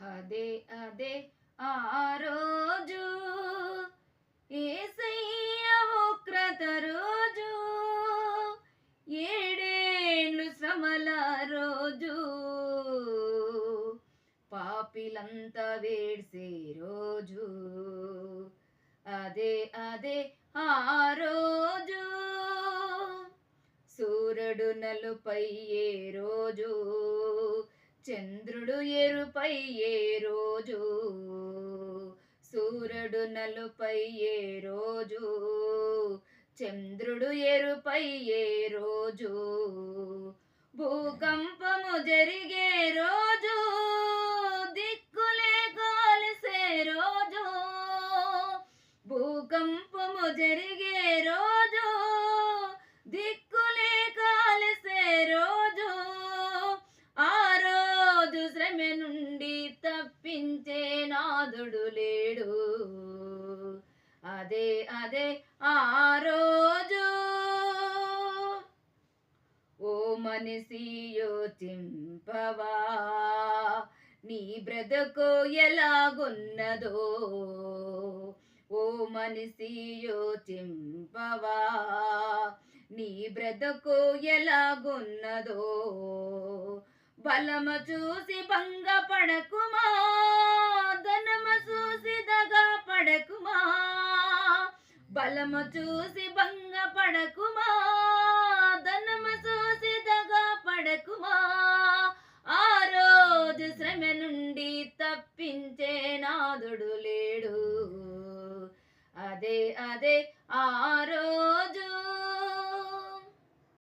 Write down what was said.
అదే అదే ఆ రోజు యేసయ్య ఉగ్రత రోజు, ఏడేండ్లు శ్రమల రోజు, పాపిలంతా వేడ్సే రోజు. అదే అదే ఆ రోజు, సూర్యుడు నలుపయ్యే రోజు, చంద్రుడు ఎరుపయ్యే రోజు, సూర్యుడు నలుపయ్యే రోజు, చంద్రుడు ఎరుపయ్యే రోజు, భూకంపము జరిగే రోజు, దిక్కులే కాలిసే రోజు, భూకంపము జరిగే రోజు, దిక్కులే కాలిసే రోజు, ఆ రోజు శ్రమ నుండి తప్పించే నాదుడు లేడు. అదే అదే ఆ రోజు. ఓ మనిషి యోచింపవా, నీ బ్రతుకు ఎలాగున్నదో. ఓ మనిషి యోచింపవా, నీ బ్రతుకు ఎలాగున్నదో. బలము చూసి భంగపడకుమా, ధనము చూసి దగా పడకుమా, బలము చూసి భంగపడకుమా, ధన